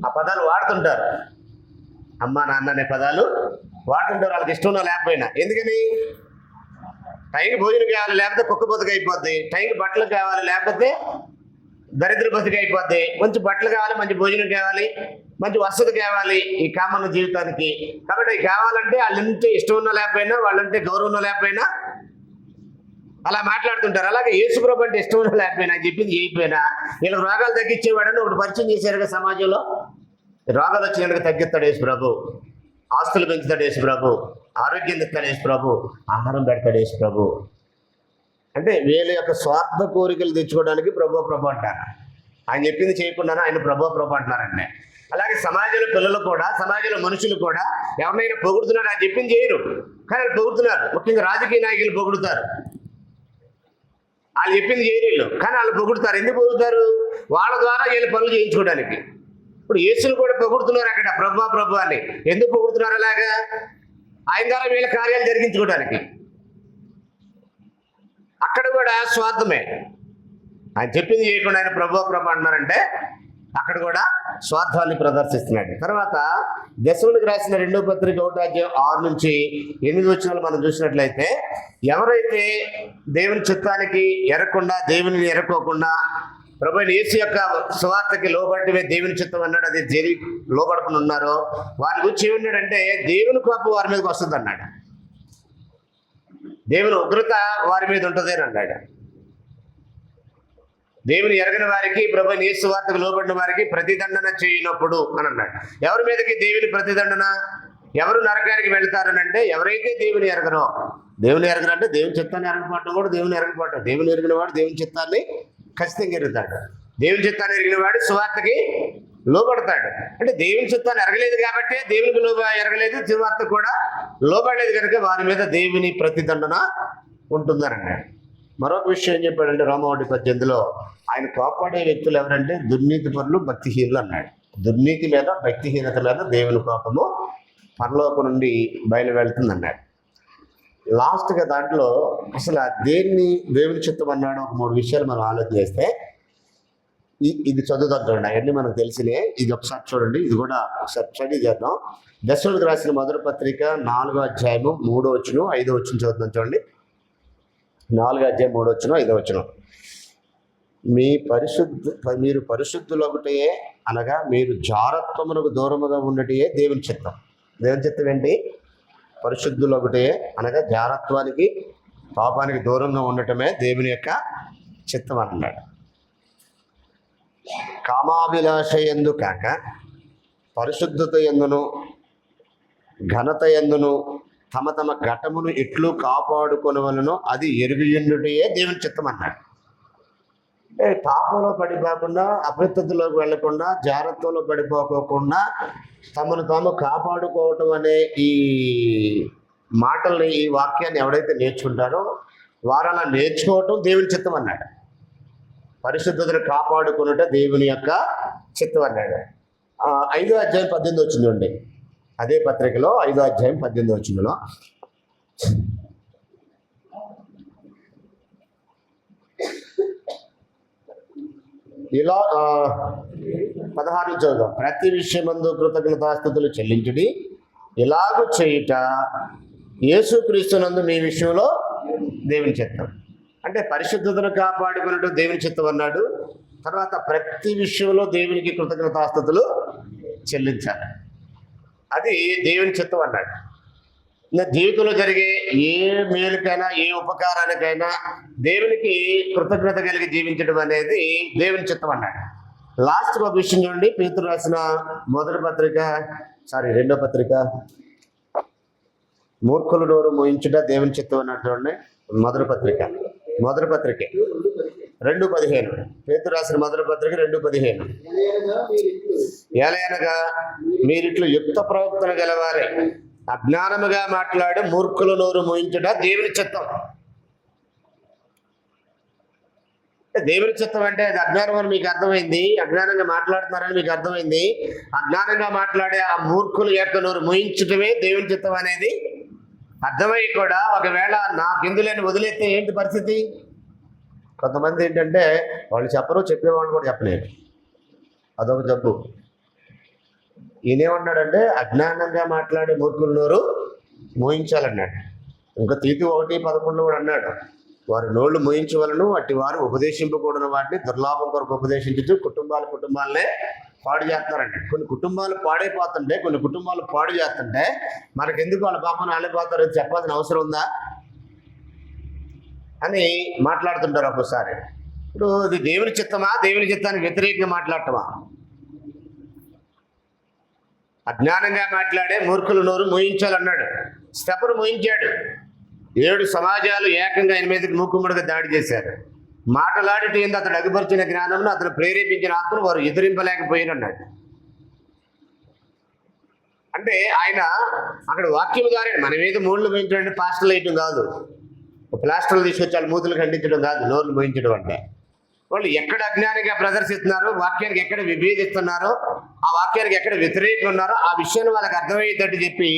ఆ పదాలు వాడుతుంటారు. అమ్మ నాన్న అనే పదాలు వాడుతుంటారు వాళ్ళకి ఇష్టం ఉన్నా లేకపోయినా. ఎందుకని? టైంకి భోజనం కావాలి లేకపోతే కుక్క బతుకు అయిపోద్ది, టైంకి బట్టలు కావాలి లేకపోతే దరిద్ర బతుకు అయిపోద్ది, మంచి బట్టలు కావాలి, మంచి భోజనం కావాలి, మంచి వసతి కావాలి ఈ కామన్ జీవితానికి. కాబట్టి అవి కావాలంటే వాళ్ళంటే ఇష్టం ఉన్నా లేకపోయినా, వాళ్ళంటే గౌరవం ఉన్నా లేకపోయినా అలా మాట్లాడుతుంటారు. అలాగే యేసుప్రభు అంటే ఇష్టం ఉన్నా లేకపోయినా, చెప్పింది చేయకపోయినా వీళ్ళకి రోగాలు తగ్గించేవాడని ఒకటి పరిచయం చేశారుగా సమాజంలో. రోగాలు వచ్చినట్టుగా తగ్గిస్తాడు యేసుప్రభు, ఆస్తులు పెంచుతాడు యేసుప్రభు, ఆరోగ్యం ఇస్తాడు యేసుప్రభు, ఆహారం పెడతాడు యేసుప్రభు. అంటే వీళ్ళ యొక్క స్వార్థ కోరికలు తెచ్చుకోవడానికి ప్రభు అంటారు. ఆయన చెప్పింది చేయకుండానే ఆయన ప్రభు అంటున్నారండి. అలాగే సమాజంలో పిల్లలు కూడా, సమాజంలో మనుషులు కూడా ఎవరినైనా పొగుడుతున్నారు, ఆయన చెప్పింది చేయరు కానీ వాళ్ళు పొగుడుతున్నారు. ముఖ్యంగా రాజకీయ నాయకులు పొగుడుతారు, వాళ్ళు చెప్పింది చేయరు వీళ్ళు, కానీ వాళ్ళు పొగుడుతారు. ఎందుకు పొగుడుతారు? వాళ్ళ ద్వారా వీళ్ళు పనులు చేయించుకోవడానికి. ఇప్పుడు యేసును కూడా పొగుడుతున్నారు అక్కడ ప్రభు అని. ఎందుకు పొగుడుతున్నారు అలాగా? ఆయన ద్వారా వీళ్ళ కార్యాలు జరిగించుకోవడానికి. అక్కడ కూడా స్వార్థమే. ఆయన చెప్పింది చేయకుండా ఆయన ప్రభు అంటున్నారంటే అక్కడ కూడా స్వార్థాన్ని ప్రదర్శిస్తున్నాడు. తర్వాత దశలోనికి రాసిన 2వ పత్రిక 1:6-8 మనం చూసినట్లయితే, ఎవరైతే దేవుని చిత్తానికి ఎరగకుండా, దేవుని ఎరకోకుండా ప్రభు యేసు యొక్క సువార్తకి లోబడటమే దేవుని చిత్తం అన్నాడు, అది లోబడకుండా ఉన్నారో వారి గురించి ఏమన్నాడంటే దేవుని కోపం వారి మీదకి వస్తుంది అన్నాడు. దేవుని ఉగ్రత వారి మీద ఉంటుంది అని అన్నాడు. దేవుని ఎరగని వారికి, ప్రభు యేసు వార్తకు లోబడిన వారికి ప్రతిదండన చేయనప్పుడు అని అన్నాడు. ఎవరి మీదకి దేవుని ప్రతిదండన? ఎవరు నరకానికి వెళ్తారనంటే ఎవరైతే దేవుని ఎరగరో. దేవుని ఎరగరంటే దేవుని చిత్తాన్ని ఎరగపడటం కూడా దేవుని ఎరగపడటం. దేవుని ఎరిగిన వాడు దేవుని చిత్తాన్ని ఖచ్చితంగా ఎరుగుతాడు. దేవుని చిత్తాన్ని ఎరిగిన వాడు సువార్తకి లోబడతాడు. అంటే దేవుని చిత్తాన్ని ఎరగలేదు కాబట్టి దేవునికి ఎరగలేదు, సువార్తకు కూడా లోబడలేదు కనుక వారి మీద దేవుని ప్రతిదండన ఉంటుందని అన్నాడు. మరొక విషయం ఏం చెప్పాడంటే రోమా 1:18 ఆయన కాపాడే వ్యక్తులు ఎవరంటే దుర్నీతి పరులు, భక్తిహీనులు అన్నాడు. దుర్నీతి మీద, భక్తిహీనత మీద దేవుని కోపము పరలోకం నుండి బయలు వెళ్తుంది అన్నాడు. లాస్ట్గా దాంట్లో అసలు దేన్ని దేవుని చిత్తం అన్నాడు ఒక 3 విషయాలు మనం ఆలోచన చేస్తే, ఇది చదువుతాం అవన్నీ మనకు తెలిసినే. ఇది ఒకసారి చూడండి, ఇది కూడా ఒకసారి స్టడీ చేద్దాం. దశలోనికి రాసిన మొదటి పత్రిక 4వ అధ్యాయము 3వ వచనం 5వ వచనం చదువుతాం చూడండి. 4వ అధ్యాయం 3వ వచనం 5వ వచనం. మీరు పరిశుద్ధులొకటే అనగా మీరు జారత్వమునకు దూరముగా ఉండటే దేవుని చిత్తం. దేవుని చిత్తం ఏంటి? పరిశుద్ధులొకటే అనగా జారత్వానికి, పాపానికి దూరంగా ఉండటమే దేవుని యొక్క చిత్తం అన్నాడు. కామాభిలాష యందు కాక పరిశుద్ధత యందును ఘనత యందును తమ తమ ఘటమును ఎట్లు కాపాడుకొనవలెనో అది ఎరుగుయుండుటే దేవుని చిత్తం అన్నాడు. పాపంలో పడిపోకుండా, అపవిత్రతలోకి వెళ్లకుండా, జాగ్రత్తలో పడిపోకుండా తమను తాము కాపాడుకోవటం అనే ఈ మాటల్ని, ఈ వాక్యాన్ని ఎవరైతే నేర్చుకుంటారో వారు అలా నేర్చుకోవటం దేవుని చిత్తం అన్నాడు. పరిశుద్ధతను కాపాడుకున్నట దేవుని యొక్క చిత్తం అన్నాడు. 5వ అధ్యాయం 18 వచ్చిందండి. అదే పత్రికలో 5వ అధ్యాయం 18 వచ్చిందో ఇలా 16 చదువుదాం. ప్రతి విషయమందు కృతజ్ఞతాస్తుతులు చెల్లించుడి, ఇలాగూ చేయుట యేసుక్రీస్తునందు మీ విషయంలో దేవుని చిత్తం. అంటే పరిశుద్ధతను కాపాడుకున్నట్టు దేవుని చిత్తం అన్నాడు. తర్వాత ప్రతి విషయంలో దేవునికి కృతజ్ఞతాస్తుతులు చెల్లించాలి, అది దేవుని చిత్తం అన్నాడు. జీవితంలో జరిగే ఏ మేలుకైనా, ఏ ఉపకారానికైనా దేవునికి కృతజ్ఞత కలిగి జీవించడం అనేది దేవుని చిత్తం అన్నాడు. లాస్ట్ ఒక విషయం చూడండి, పేతురు రాసిన రెండో పత్రిక, మూర్ఖుల నోరు మోయించుట దేవుని చిత్తం అన్నట్టు చూడండి. మొదటి పత్రిక 2:15, పేతురు రాసిన మొదటి పత్రిక 2:15. ఏలయనగా మీరిట్లు యుక్త ప్రవక్తను గలవారే, అజ్ఞానముగా మాట్లాడు మూర్ఖుల నోరు మోయించుట దేవుని చిత్తం. దేవుని చిత్తం అంటే అది అజ్ఞానం అని మీకు అర్థమైంది, అజ్ఞానంగా మాట్లాడుతున్నారని మీకు అర్థమైంది. అజ్ఞానంగా మాట్లాడే ఆ మూర్ఖుల యొక్క నోరు మోయించటమే దేవుని చిత్తం అనేది అర్థమై కూడా ఒకవేళ నాకు ఎందులేని వదిలేస్తే ఏంటి పరిస్థితి? కొంతమంది ఏంటంటే వాళ్ళు చెప్పరు, చెప్పేవాళ్ళు కూడా చెప్పలేరు. అదొక జబ్బు. ఈయనేమన్నాడంటే అజ్ఞానంగా మాట్లాడే మూర్ఖుల నోరు మోయించాలన్నాడు. ఇంకా తీతు 1:11 కూడా అన్నాడు, వారి నోళ్లు మోయించవలను, అట్టి వారు ఉపదేశింపకూడని వాటిని దుర్లాభం కొరకు ఉపదేశించు కుటుంబాలనే పాడు చేస్తున్నారండి. కొన్ని కుటుంబాలు పాడైపోతుంటే, కొన్ని కుటుంబాలు పాడు చేస్తుంటే మనకెందుకు వాళ్ళ పాపను ఆలిపోతారో చెప్పాల్సిన అవసరం ఉందా అని మాట్లాడుతుంటారు ఒక్కోసారి. ఇప్పుడు ఇది దేవుని చిత్తమా, దేవుని చిత్తానికి వ్యతిరేకంగా మాట్లాడటమా? అజ్ఞానంగా మాట్లాడే మూర్ఖుల నోరు మోయించాలన్నాడు. స్తెఫను మోయించాడు. 7 సమాజాలు ఏకంగా ఆయన మీదకి మూకుమ్మడిగా దాడి చేశారు. మాటలాడిటి ఏంది అతడు అగుపరిచిన జ్ఞానంలో అతను ప్రేరేపించిన ఆత్మను వారు ఎదిరింపలేకపోయినన్నాడు. అంటే ఆయన అక్కడ వాక్యం ద్వారా మన మీద మూడులు మోయించడం పాస్టర్లు వేయటం కాదు, ప్లాస్టర్లు తీసుకొచ్చి వాళ్ళ మూతులు ఖండించడం కాదు. నోర్లు మోయించడం అంటే వాళ్ళు ఎక్కడ అజ్ఞానంగా ప్రదర్శిస్తున్నారో, వాక్యానికి ఎక్కడ విభేదిస్తున్నారో, ఆ వాక్యానికి ఎక్కడ వ్యతిరేకంగా ఉన్నారో ఆ విషయాన్ని వాళ్ళకి అర్థమయ్యేటట్టు చెప్పి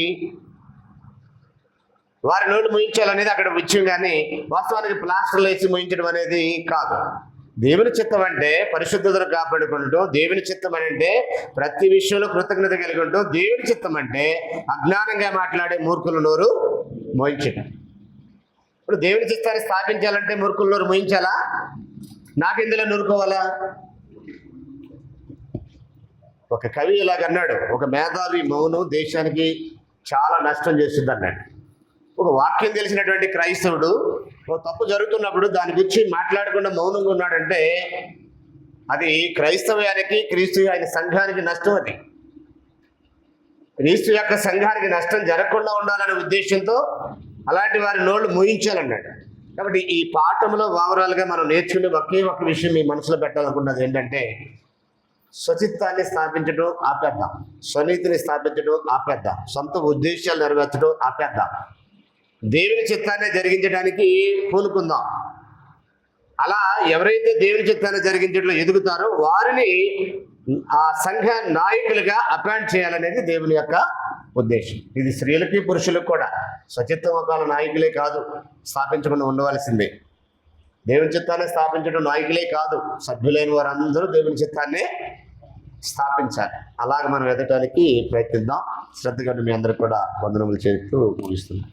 వారి నోళ్ళు మోయించాలనేది అక్కడ విషయం. కానీ వాస్తవానికి ప్లాస్టర్లు వేసి మోయించడం అనేది కాదు. దేవుని చిత్తం అంటే పరిశుద్ధతను కాపాడుకుంటూ, దేవుని చిత్తం అంటే ప్రతి విషయంలో కృతజ్ఞత కలిగి ఉంటూ, దేవుని చిత్తం అంటే అజ్ఞానంగా మాట్లాడే మూర్ఖుల నోరు మోయించడం. ఇప్పుడు దేవుని చిత్తాన్ని స్థాపించాలంటే మూర్ఖుల నోరు మోయించాలా? నాకెందులో నూరుకోవాలా? ఒక కవి ఇలాగన్నాడు, ఒక మేధావి మౌనం దేశానికి చాలా నష్టం చేస్తుంది అన్నాడు. ఒక వాక్యం తెలిసినటువంటి క్రైస్తవుడు ఒక తప్పు జరుగుతున్నప్పుడు దాని గురించి మాట్లాడకుండా మౌనంగా ఉన్నాడంటే అది క్రైస్తవ్యానికి, క్రీస్తు ఆయన సంఘానికి నష్టం. అది క్రీస్తు యొక్క సంఘానికి నష్టం జరగకుండా ఉండాలనే ఉద్దేశంతో అలాంటి వారి నోళ్ళు మోయించాలన్నాడు. కాబట్టి ఈ పాఠంలో ఓవరాల్గా మనం నేర్చుకునే ఒకే ఒక విషయం మీ మనసులో పెట్టాలనుకున్నది ఏంటంటే, స్వచిత్తాన్ని స్థాపించడం ఆపేద్దాం, స్వనీతిని స్థాపించడం ఆపేద్దాం, సొంత ఉద్దేశాలు నెరవేర్చడం ఆపేద్దాం, దేవుని చిత్తాన్ని జరిగించడానికి పూనుకుందాం. అలా ఎవరైతే దేవుని చిత్తాన్ని జరిగించడంలో ఎదుగుతారో వారిని ఆ సంఘ నాయకులుగా అపాయింట్ చేయాలనేది దేవుని యొక్క ఉద్దేశం. ఇది స్త్రీలకి పురుషులకు కూడా. స్వచిత్తమకాల నాయకులే కాదు స్థాపించకుండా ఉండవలసిందే. దేవుని చిత్తాన్ని స్థాపించడం నాయకులే కాదు, సభ్యులైన వారందరూ దేవుని చిత్తాన్ని స్థాపించాలి. అలాగ మనం ఎదగటానికి ప్రయత్నిద్దాం. శ్రద్ధగా మీ అందరికి కూడా వందనములు చేస్తూ ముగిస్తున్నాం.